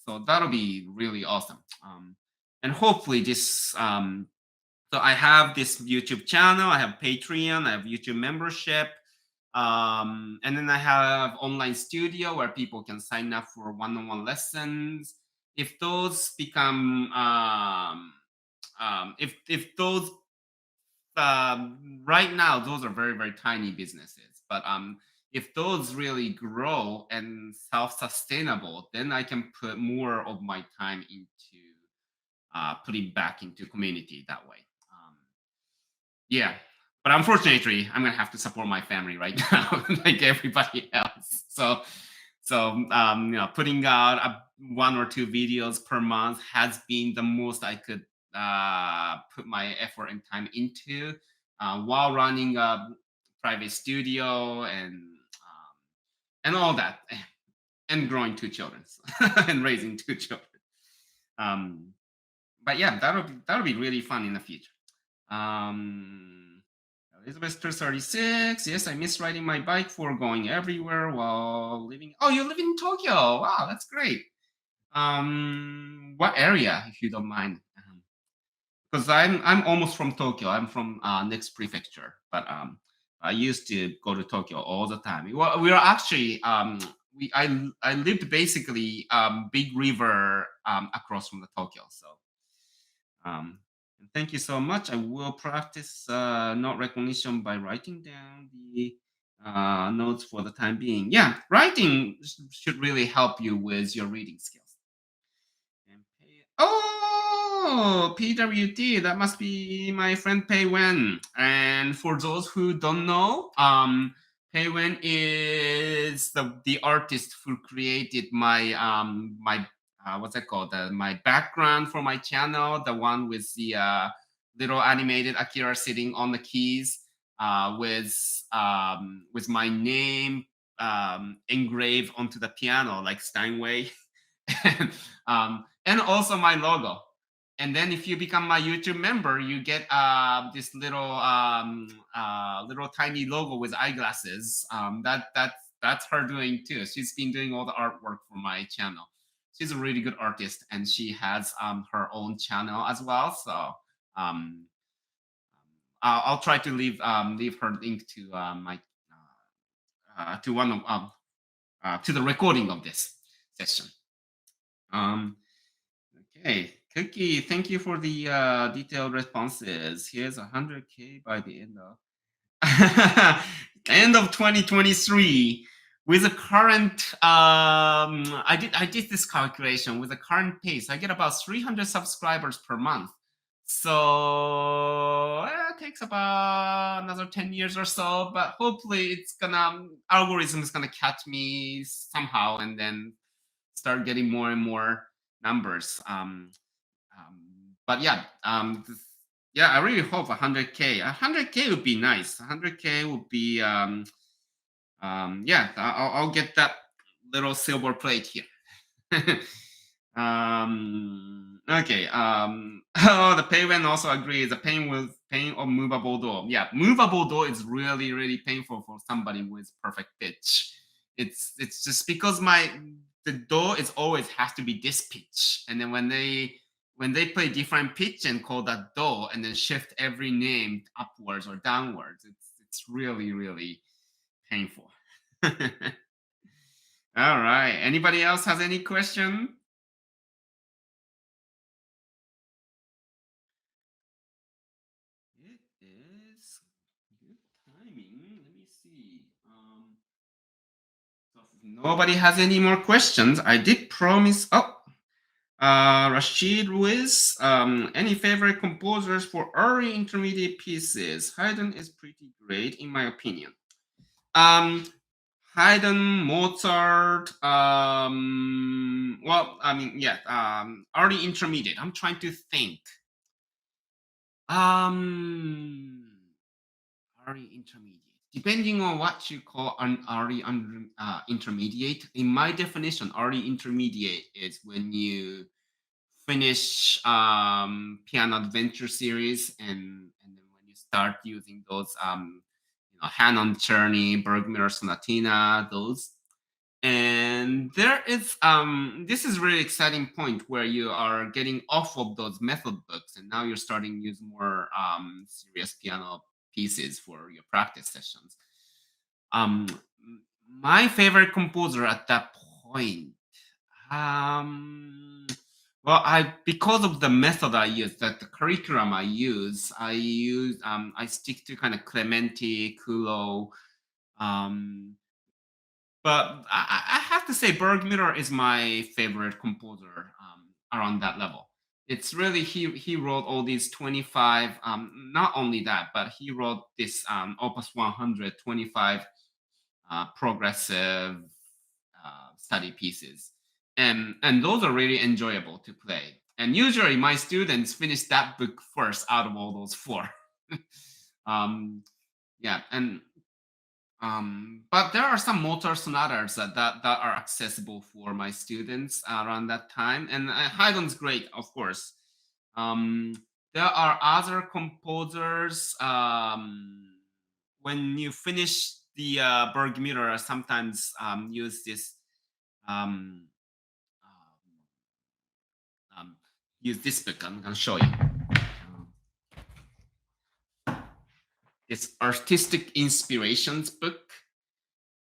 So that'll be really awesome. And hopefully this. So I have this YouTube channel. I have Patreon. I have YouTube membership. And then I have online studio where people can sign up for one-on-one lessons. If those become if those right now those are very very tiny businesses, but if those really grow and self-sustainable, then I can put more of my time into putting back into community that way. Yeah, But unfortunately, I'm gonna have to support my family right now, like everybody else. So putting out one or two videos per month has been the most I could put my effort and time into while running a private studio and all that, and growing two children and raising two children. Um, but yeah, that'll be really fun in the future. Um, Elizabeth 36. Yes, I miss riding my bike for going everywhere while living. Oh, you live in Tokyo. Wow, that's great. What area, if you don't mind? Because I'm almost from Tokyo. I'm from next prefecture, but I used to go to Tokyo all the time. We were actually I lived basically big river across from the Tokyo. So um, and thank you so much. I will practice note recognition by writing down the notes for the time being. Yeah, writing should really help you with your reading skills. Oh, PWD, that must be my friend Pei Wen. And for those who don't know, Pei Wen is the artist who created my what's that called? My background for my channel, the one with the little animated Akira sitting on the keys, with my name engraved onto the piano like Steinway. And also my logo. And then if you become my YouTube member, you get this little tiny logo with eyeglasses. That's her doing too. She's been doing all the artwork for my channel. She's a really good artist, and she has her own channel as well. So um, I'll try to leave her link to my to one of to the recording of this session. Um, Okay, Cookie, thank you for the detailed responses. Here's 100K by the end of end of 2023. With the current, I did this calculation with the current pace. I get about 300 subscribers per month. So it takes about another 10 years or so, but hopefully it's gonna algorithm is gonna catch me somehow and then start getting more and more numbers. But yeah, yeah, I really hope 100K. 100K would be nice. 100K would be, yeah, I'll get that little silver plate here. Okay. Oh, the payment also agrees. The pain of movable door. Yeah, movable door is really, really painful for somebody with perfect pitch. It's just because the door is always has to be this pitch, and then when they play different pitch and call that do and then shift every name upwards or downwards, it's really, really painful. All right. Anybody else has any question? It is good timing. Let me see. So if nobody has any more questions, I did promise. Oh, Rashid Ruiz, any favorite composers for early intermediate pieces? Haydn is pretty great in my opinion. Um, Haydn, Mozart, well, I mean, yeah, early intermediate. I'm trying to think. Um, early intermediate. Depending on what you call an intermediate, in my definition, early intermediate is when you finish piano adventure series and then when you start using those Hanon Czerny, Bergmüller Sonatina, those. And there is this is really exciting point where you are getting off of those method books and now you're starting to use more serious piano pieces for your practice sessions. um my favorite composer at that point, um well, I because of the method I use, that the curriculum I stick to kind of Clementi, Kulo, um but I have to say Bergmüller is my favorite composer around that level. It's really he wrote all these 25, not only that, but he wrote this opus 125 progressive study pieces, and those are really enjoyable to play. And usually my students finish that book first out of all those four. um, yeah, and but there are some motor sonatas that are accessible for my students around that time. And Haydn's great, of course. Um, there are other composers. When you finish the Bergmutter, I sometimes use this um, um, use this book. I'm going to show you. It's Artistic Inspirations book.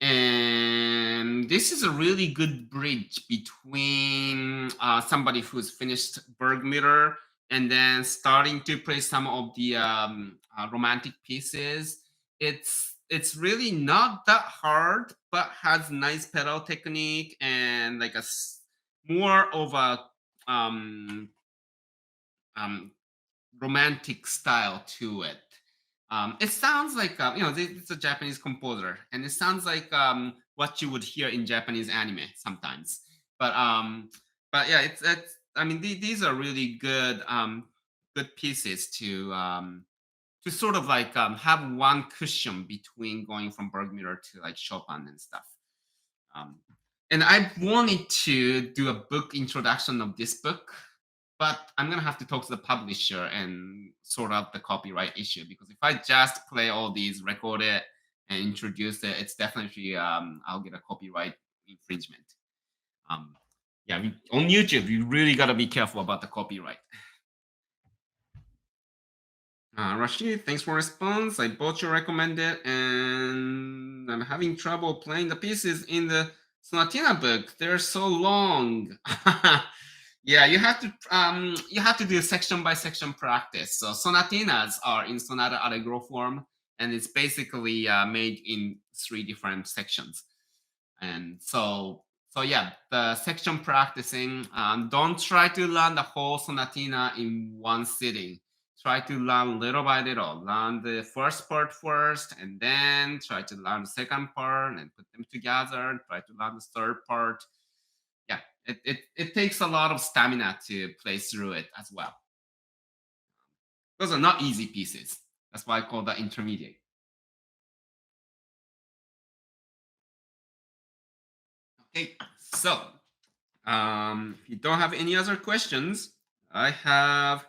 And this is a really good bridge between somebody who's finished Bergmutter and then starting to play some of the romantic pieces. It's really not that hard, but has nice pedal technique and like more of a um, um, romantic style to it. It sounds like it's a Japanese composer, and it sounds like what you would hear in Japanese anime sometimes. But yeah, it's. I mean, these are really good pieces to sort of like have one cushion between going from Bergmutter to like Chopin and stuff. Um, and I wanted to do a book introduction of this book, but I'm gonna have to talk to the publisher and sort out the copyright issue because if I just play all these, record it, and introduce it, it's definitely I'll get a copyright infringement. Um, yeah, on YouTube, you really gotta be careful about the copyright. Rashid, thanks for response. I bought your recommended, and I'm having trouble playing the pieces in the Sonatina book. They're so long. Yeah, you have to do section by section practice. So sonatinas are in sonata allegro form, and it's basically made in three different sections. And so yeah, the section practicing. Don't try to learn the whole sonatina in one sitting. Try to learn little by little. Learn the first part first, and then try to learn the second part and put them together. Try to learn the third part. Yeah, it takes a lot of stamina to play through it as well. Those are not easy pieces. That's why I call that intermediate. Okay, so if you don't have any other questions, I've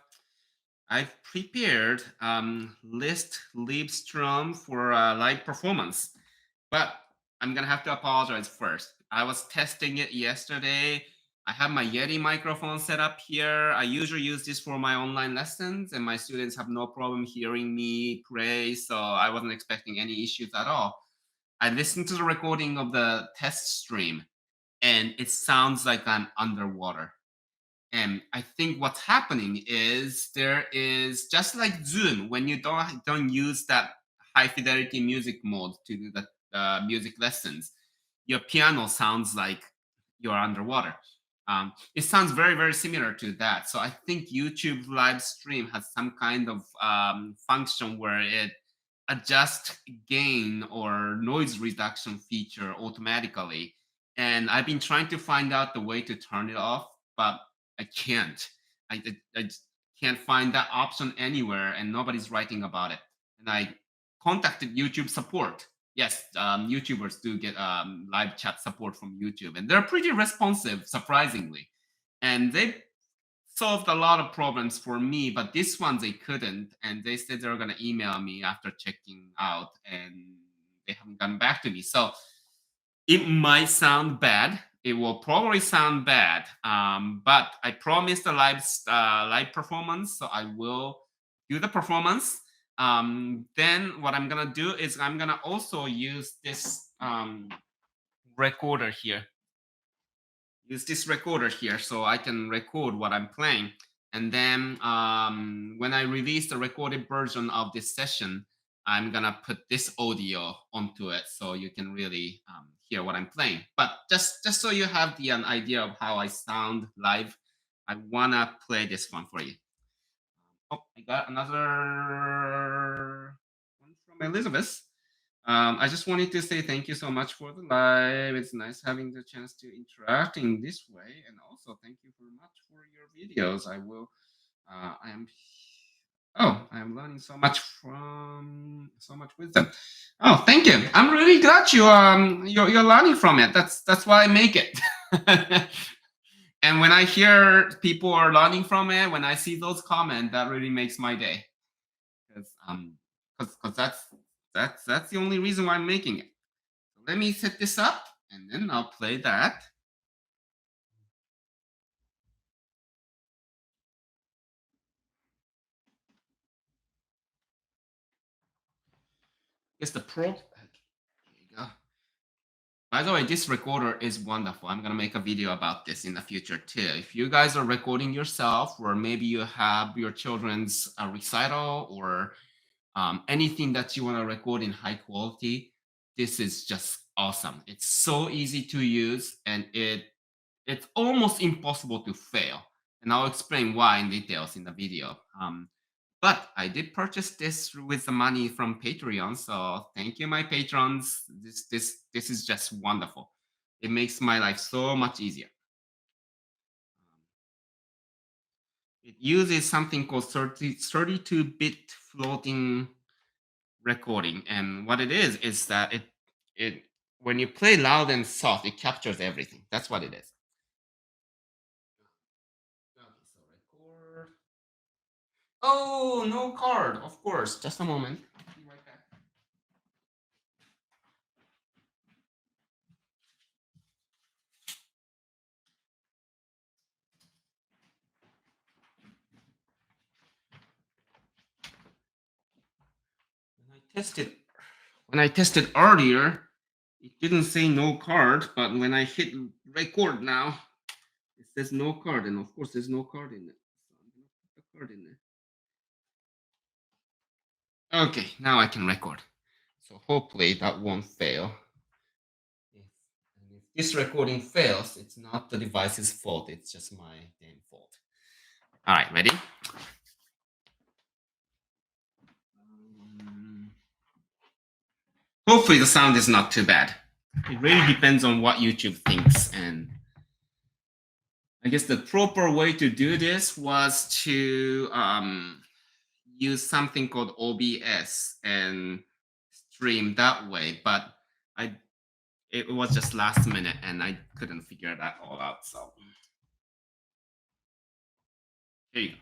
prepared Liszt Liebestraum for a live performance, but I'm gonna have to apologize first. I was testing it yesterday. I have my Yeti microphone set up here. I usually use this for my online lessons, and my students have no problem hearing me play, so I wasn't expecting any issues at all. I listened to the recording of the test stream, and it sounds like I'm underwater. And I think what's happening is there is just like Zoom when you don't use that high fidelity music mode to do the music lessons. Your piano sounds like you're underwater. It sounds very very similar to that. So I think YouTube live stream has some kind of function where it adjusts gain or noise reduction feature automatically. And I've been trying to find out the way to turn it off, but I can't. I just can't find that option anywhere, and nobody's writing about it. And I contacted YouTube support. Yes, YouTubers do get live chat support from YouTube, and they're pretty responsive, surprisingly. And they solved a lot of problems for me, but this one they couldn't. And they said they were going to email me after checking out, and they haven't gotten back to me. So it might sound bad. It will probably sound bad, but I promised a live performance, so I will do the performance. Then what I'm gonna do is I'm gonna also use this recorder here. Use this recorder here so I can record what I'm playing. And then when I release the recorded version of this session, I'm gonna put this audio onto it so you can really hear what I'm playing. But just so you have the an idea of how I sound live, I wanna play this one for you. Oh, I got another one from Elizabeth. I just wanted to say thank you so much for the live. It's nice having the chance to interact in this way, and also thank you very much for your videos. I will. I am. Oh, I am learning so much from so much wisdom. Oh, thank you. I'm really glad you're learning from it. That's why I make it. And when I hear people are learning from it, when I see those comments, that really makes my day. Because that's the only reason why I'm making it. So let me set this up, and then I'll play that. It's the pro. Here you go. By the way, this recorder is wonderful. I'm gonna make a video about this in the future too. If you guys are recording yourself, or maybe you have your children's recital, or anything that you want to record in high quality, this is just awesome. It's so easy to use, and it's almost impossible to fail. And I'll explain why in details in the video. But I did purchase this with the money from Patreon, so thank you, my patrons. This is just wonderful. It makes my life so much easier. It uses something called 32-bit floating recording, and what it is that it when you play loud and soft, it captures everything. That's what it is. Okay, so record. Oh, no card, of course. Just a moment. Be right back. When I tested when I tested earlier, it didn't say no card, but when I hit record now, it says no card, and of course there's no card in it. So I'm gonna put the card in there. Okay, now I can record. So hopefully that won't fail. If this recording fails, it's not the device's fault, it's just my damn fault. All right, ready? Hopefully the sound is not too bad. It really depends on what YouTube thinks, and I guess the proper way to do this was to use something called OBS and stream that way, but it was just last minute and I couldn't figure that all out. So here you go.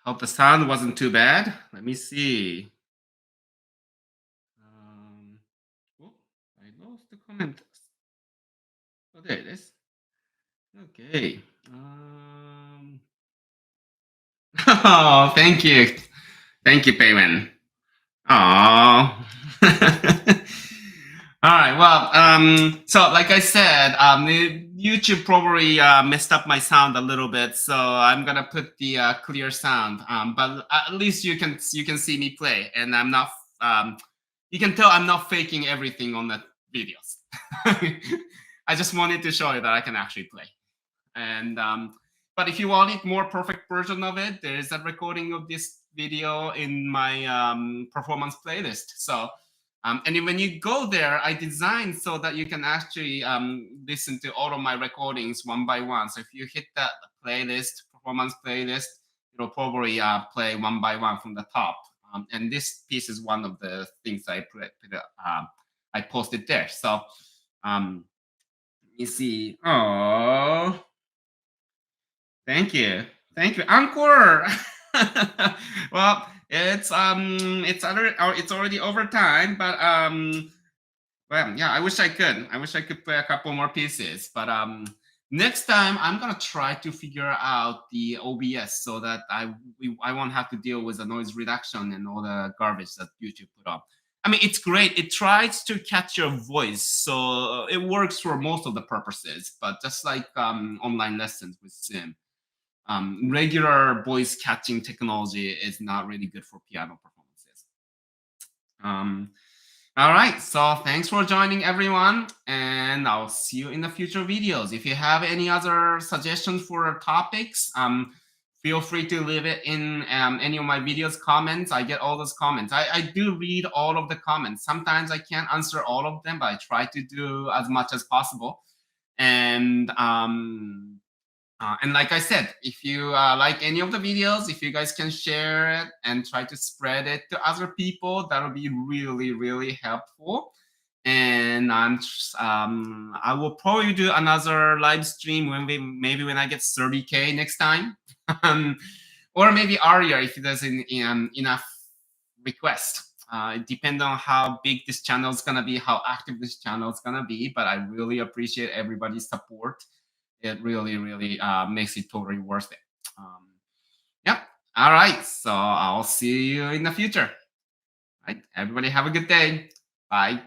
Hope the sound wasn't too bad. Let me see. Um, oh, I lost the comment. Oh, there it is. Okay. Oh, thank you. Thank you, Payman. Oh. All right. Well, so like I said, YouTube probably messed up my sound a little bit, so I'm gonna put the clear sound. But at least you can see me play, and I'm not. You can tell I'm not faking everything on the videos. I just wanted to show you that I can actually play. And but if you want it more perfect version of it, there is a recording of this video in my performance playlist. So and when you go there, I designed so that you can actually listen to all of my recordings one by one. So if you hit that playlist, performance playlist, it'll probably play one by one from the top. And this piece is one of the things I posted there. So let me see. Oh, thank you, Encore. Well, it's already over time, but well, yeah, I wish I could play a couple more pieces, but next time I'm gonna try to figure out the OBS so that I won't have to deal with the noise reduction and all the garbage that YouTube put up. I mean, it's great. It tries to catch your voice, so it works for most of the purposes. But just like online lessons with Sim, regular voice catching technology is not really good for piano performances. Um, all right, so thanks for joining, everyone, and I'll see you in the future videos. If you have any other suggestions for topics, feel free to leave it in any of my videos comments. I get all those comments. I do read all of the comments. Sometimes I can't answer all of them, but I try to do as much as possible. And like I said, if you like any of the videos, if you guys can share it and try to spread it to other people, that would be really, really helpful. And I will probably do another live stream maybe when I get 30K next time, or maybe earlier if there's enough request. It depends on how big this channel is gonna be, how active this channel is gonna be. But I really appreciate everybody's support. It really, really makes it totally worth it. Yep. All right. So I'll see you in the future. All right. Everybody have a good day. Bye.